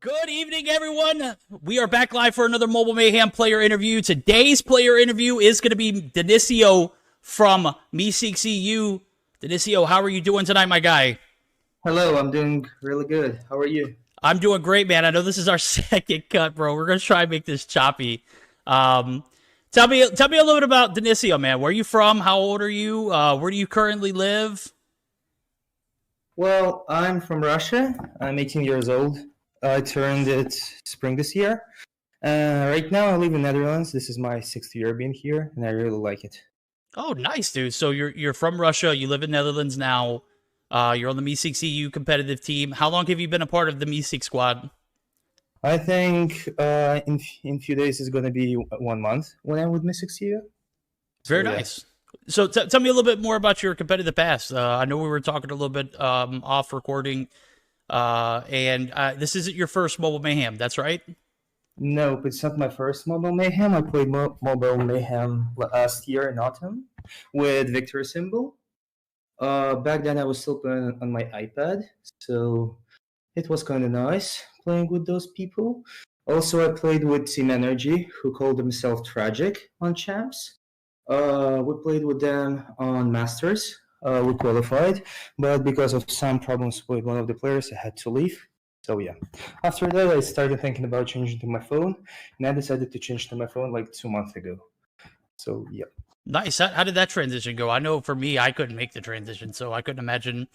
Good evening, everyone. We are back live for another Mobile Mayhem player interview. Today's player interview is going to be Denicio from Me6EU. Denicio, how are you doing tonight, my guy? Hello, I'm doing really good. How are you? I'm doing great, man. I know this is our second cut, bro. We're going to try and make this choppy. Um, tell me a little bit about Denicio, man. Where are you from? How old are you? Where do you currently live? Well, I'm from Russia. I'm 18 years old. I turned it spring this year. Right now, I live in Netherlands. This is my sixth year being here, and I really like it. Oh, nice, dude. So you're from Russia. You live in Netherlands now. You're on the Me6EU competitive team. How long have you been a part of the Me6 squad? I think in few days is gonna be 1 month when I'm with Miss Sixia. Very So yeah. nice. So tell me a little bit more about your competitive past. I know we were talking a little bit off recording, and this isn't your first Mobile Mayhem. That's right. Nope, it's not my first Mobile Mayhem. I played Mobile Mayhem last year in autumn with Victor Symbol. Back then I was still playing on my iPad, so it was kind of nice playing with those people. Also, I played with Team Energy, who called themselves Tragic on Champs. We played with them on Masters. We qualified, but because of some problems with one of the players, I had to leave. So yeah. After that, I started thinking about changing to my phone, and I decided to change to my phone like 2 months ago. So yeah. Nice. How did that transition go? I know for me, I couldn't make the transition, so I couldn't imagine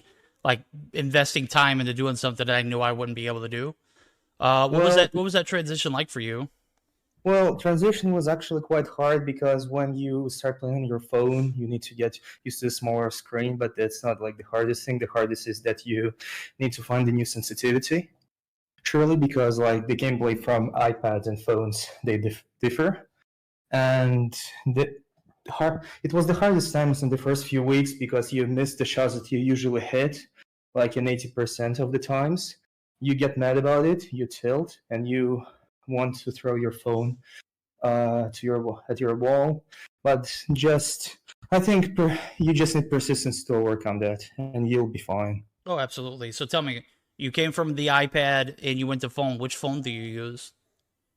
like investing time into doing something that I knew I wouldn't be able to do. What was Well, that? What was that transition like for you? Well, transition was actually quite hard because when you start playing on your phone, you need to get used to a smaller screen, but that's not like the hardest thing. The hardest is that you need to find a new sensitivity. Surely because like the gameplay from iPads and phones, they differ. And it was the hardest times in the first few weeks because you miss the shots that you usually hit, like in 80% of the times. You get mad about it, you tilt, and you want to throw your phone to your wall. But just I think you just need persistence to overcome that, and you'll be fine. Oh, absolutely. So tell me, you came from the iPad and you went to phone. Which phone do you use?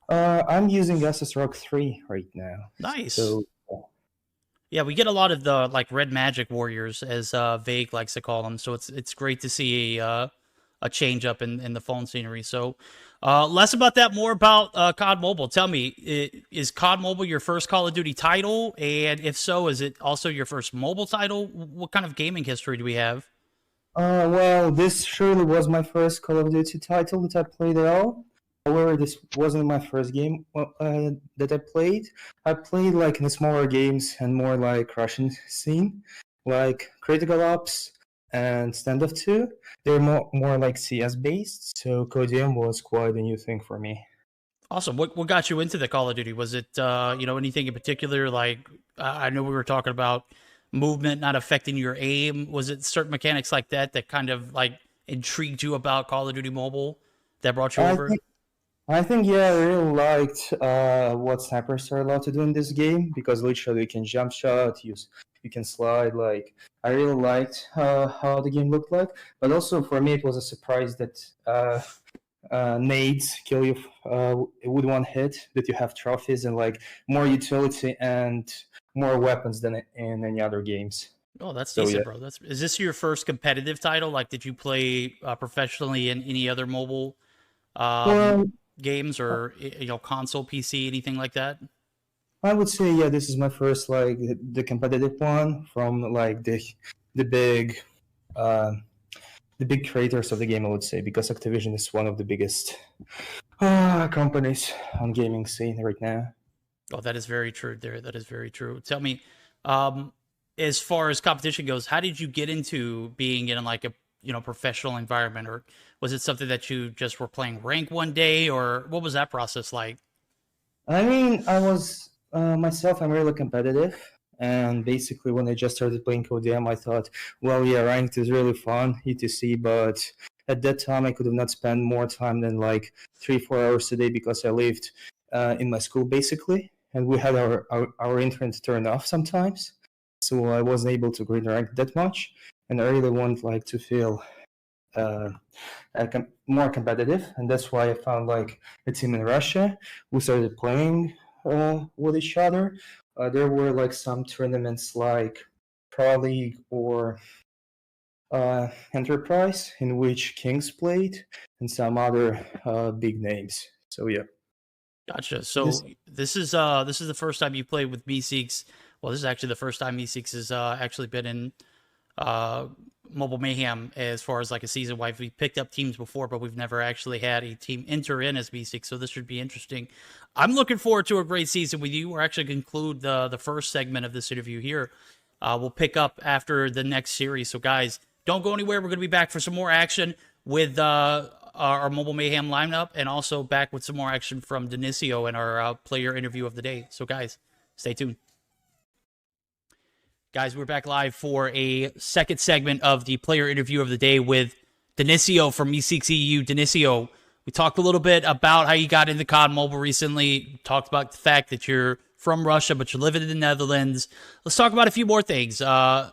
I'm using Asus ROG 3 right now, Nice. so Yeah, we get a lot of the like red magic warriors, as Vague likes to call them. So it's great to see a change up in the phone scenery. So less about that, more about COD Mobile. Tell me, is COD Mobile your first Call of Duty title? And if so, is it also your first mobile title? What kind of gaming history do we have? Well, this surely was my first Call of Duty title that I played at all. However, this wasn't my first game that I played. I played like in smaller games and more like Russian scene, like Critical Ops and Standoff 2. They're more like CS based, so Codium was quite a new thing for me. Awesome. What got you into the Call of Duty? Was it anything in particular? Like I know we were talking about movement not affecting your aim. Was it certain mechanics like that that kind of like intrigued you about Call of Duty Mobile that brought you I over? think I think yeah, I really liked what snipers are allowed to do in this game because literally you can jump shot, you can slide. Like I really liked how the game looked like, but also for me it was a surprise that nades kill you with one hit. That you have trophies and like more utility and more weapons than in any other games. Oh, that's So yeah. decent, bro. That's is this your first competitive title? Like, did you play professionally in any other mobile um, Well, games or console, PC, anything like that? I would say yeah, this is my first like the competitive one from like the big uh, the big creators of the game, I would say, because Activision is one of the biggest companies on gaming scene right now. Oh, that is very true. There, that is very true. Tell me, um, as far as competition goes, how did you get into being in like a professional environment, or was it something that you just were playing rank one day, or what was that process like? I mean, I was myself. I'm really competitive, and basically, when I just started playing CodeM, I thought, well, yeah, ranked is really fun, etc. But at that time, I could have not spent more time than like 3 4 hours a day because I lived in my school basically, and we had our internet turned off sometimes, so I wasn't able to grind rank that much, and I really want like to feel more competitive, and that's why I found like a team in Russia. We started playing with each other. There were like some tournaments like Pro League or Enterprise in which Kings played, and some other big names. So yeah, Gotcha. this So this is the first time you played with Meeseeks. Well, this is actually the first time Meeseeks has actually been in uh, Mobile Mayhem as far as like a season wide. We picked up teams before, but we've never actually had a team enter in as Meeseeks. So this should be interesting. I'm looking forward to a great season with you. We're actually going to conclude the first segment of this interview here. We'll pick up after the next series. So guys, don't go anywhere. We're going to be back for some more action with our Mobile Mayhem lineup, and also back with some more action from Denisio and our player interview of the day. So, guys, stay tuned. Guys, we're back live for a second segment of the player interview of the day with Denisio from Meeseeks EU. Denisio, we talked a little bit about how you got into COD Mobile recently. We talked about the fact that you're from Russia, but you're living in the Netherlands. Let's talk about a few more things. Though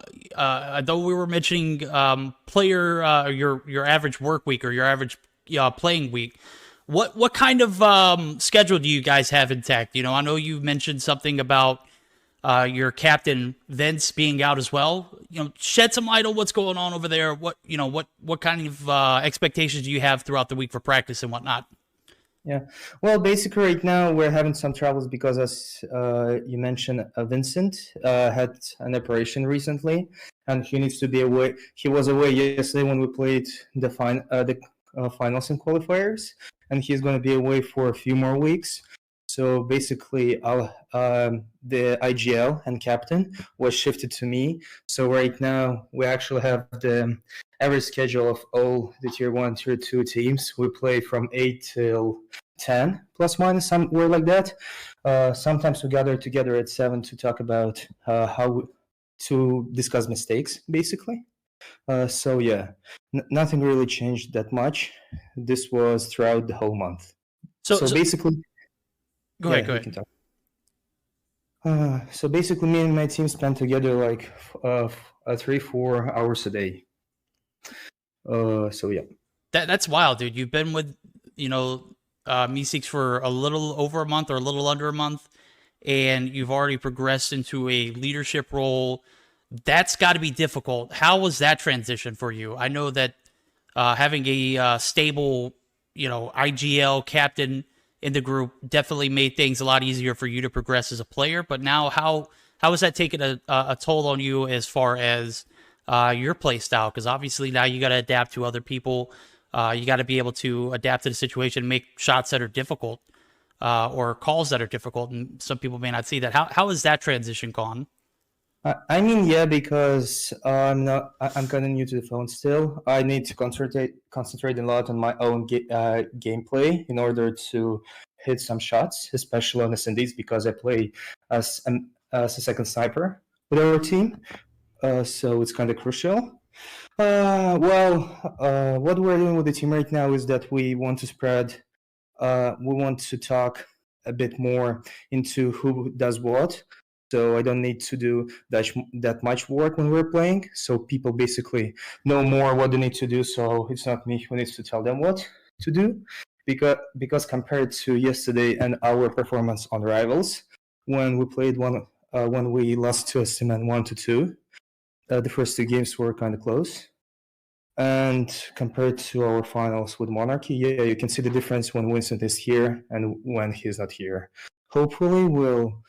we were mentioning player your average work week or your average playing week, what kind of schedule do you guys have intact? You know, I know you mentioned something about your captain Vince being out as well. You know, shed some light on what's going on over there. What kind of expectations do you have throughout the week for practice and whatnot? Yeah, well, basically, right now we're having some troubles because, as you mentioned, Vincent had an operation recently, and he needs to be away. He was away yesterday when we played the finals and qualifiers, and he's going to be away for a few more weeks. So basically, the IGL and captain was shifted to me. So right now we actually have the average schedule of all the tier 1, tier 2 teams. We play from 8 till 10, plus minus, somewhere like that. Sometimes we gather together at 7 to talk about to discuss mistakes, basically. So yeah, nothing really changed that much. This was throughout the whole month. So Basically, go yeah, ahead. Go you ahead. can talk. So basically, me and my team spend together like 3-4 hours a day. So yeah. That's wild, dude. You've been with Meeseeks for a little over a month or a little under a month, and you've already progressed into a leadership role. That's got to be difficult. How was that transition for you? I know that having a stable, IGL captain in the group definitely made things a lot easier for you to progress as a player. But now, how has that taken a toll on you as far as your play style? Because obviously now you got to adapt to other people. You got to be able to adapt to the situation, make shots that are difficult or calls that are difficult, and some people may not see that. How has that transition gone? I mean, yeah, because I'm kind of new to the phone still. I need to concentrate a lot on my own gameplay in order to hit some shots, especially on SNDs, because I play as a second sniper with our team. So it's kind of crucial. What we're doing with the team right now is that we want to spread. We want to talk a bit more into who does what. So I don't need to do that much work when we're playing. So people basically know more what they need to do. So it's not me who needs to tell them what to do. Because compared to yesterday and our performance on Rivals, when we played when we lost to a and 1-2, the first 2 games were kind of close. And compared to our finals with Monarchy, yeah, you can see the difference when Vincent is here and when he's not here. Hopefully, we'll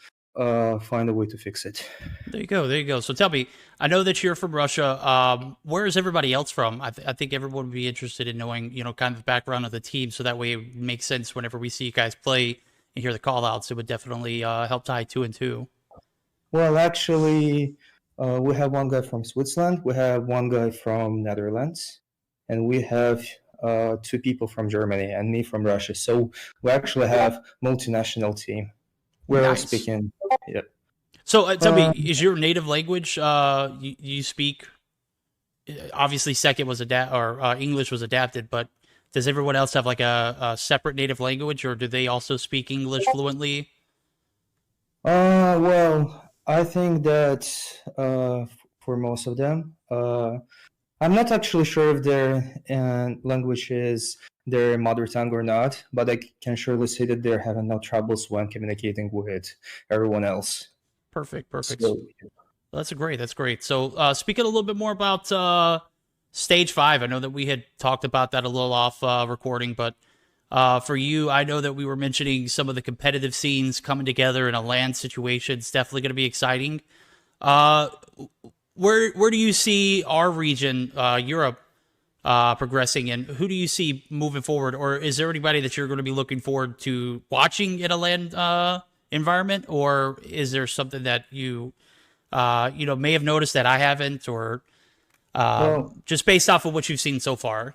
find a way to fix it. There you go. There you go. So tell me, I know that you're from Russia. Where is everybody else from? I think everyone would be interested in knowing, kind of the background of the team, so that way it makes sense whenever we see you guys play and hear the call outs. It would definitely help tie 2 and 2. Well, actually, we have one guy from Switzerland, we have one guy from Netherlands, and we have 2 people from Germany and me from Russia. So we actually have multinational team. We're all Nice. speaking. Yeah. So tell me, is your native language you speak? Obviously, second was English was adapted, but does everyone else have like a separate native language, or do they also speak English fluently? Well, I think that for most of them, I'm not actually sure if their language is their mother tongue or not, but I can surely say that they're having no troubles when communicating with everyone else. Perfect, perfect. So, That's great. That's great. So, speaking a little bit more about Stage 5, I know that we had talked about that a little off recording, but for you, I know that we were mentioning some of the competitive scenes coming together in a land situation. It's definitely going to be exciting. Uh, where do you see our region, Europe, progressing, and who do you see moving forward? Or is there anybody that you're going to be looking forward to watching in a land environment, or is there something that you may have noticed that I haven't, or well, just based off of what you've seen so far?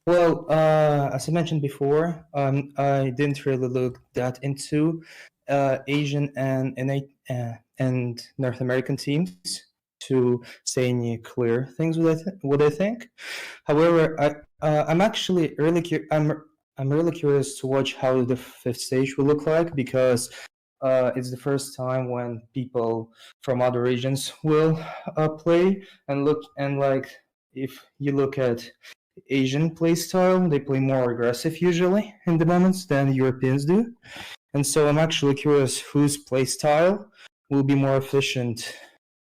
as I mentioned before, I didn't really look that into Asian and North American teams to say any clear things what I think. However, I'm actually I'm really curious to watch how the fifth stage will look like because it's the first time when people from other regions will play and look and like if you look at Asian play style, they play more aggressive usually in the moments than Europeans do. And so I'm actually curious whose play style will be more efficient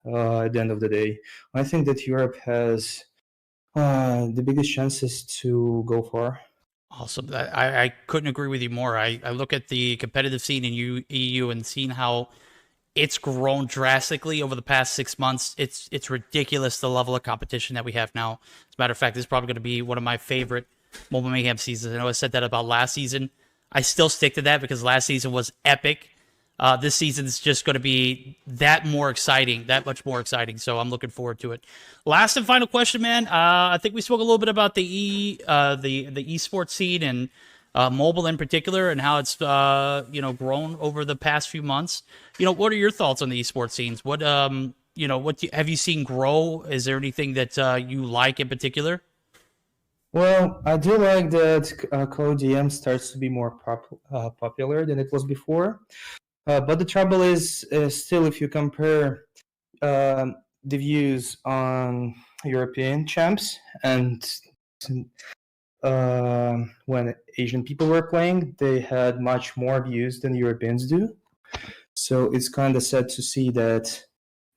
at the end of the day. I think that Europe has the biggest chances to go far. Awesome. I couldn't agree with you more. I look at the competitive scene in EU and seeing how it's grown drastically over the past 6 months. It's ridiculous the level of competition that we have now. As a matter of fact, this is probably going to be one of my favorite Mobile Mayhem seasons. I know I said that about last season. I still stick to that because last season was epic. This season is just going to be that more exciting, that much more exciting. So I'm looking forward to it. Last and final question, man. I think we spoke a little bit about the esports scene and mobile in particular, and how it's grown over the past few months. What are your thoughts on the esports scenes? What have you seen grow? Is there anything that you like in particular? Well, I do like that Code DM starts to be more popular than it was before. But the trouble is still, if you compare the views on European champs and when Asian people were playing, they had much more views than Europeans do. So it's kind of sad to see that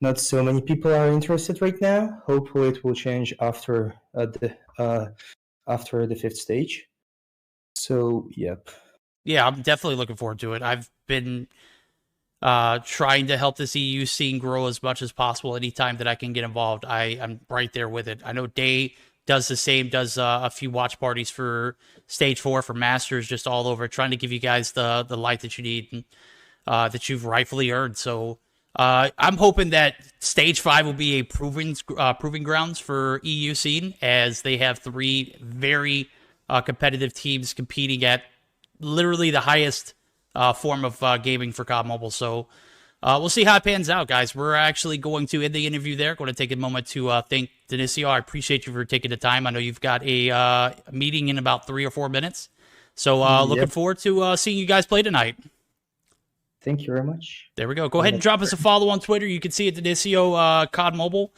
not so many people are interested right now. Hopefully, it will change after the fifth stage. So, yep. Yeah, I'm definitely looking forward to it. I've been trying to help this EU scene grow as much as possible. Anytime that I can get involved, I'm right there with it. I know Day does the same, does a few watch parties for Stage 4, for Masters, just all over, trying to give you guys the light that you need and that you've rightfully earned. So I'm hoping that Stage 5 will be a proving grounds for EU scene, as they have three very competitive teams competing at literally the highest form of gaming for COD Mobile. So we'll see how it pans out, guys. We're actually going to end the interview there. Going to take a moment to thank Denisio. I appreciate you for taking the time. I know you've got a meeting in about 3 or 4 minutes. So looking Yep. forward to seeing you guys play tonight. Thank you very much. There we go. Go ahead and drop us a follow on Twitter. You can see it, Denisio COD Mobile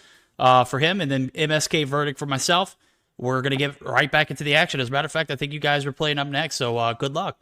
for him, and then MSK Verdict for myself. We're going to get right back into the action. As a matter of fact, I think you guys are playing up next, so good luck.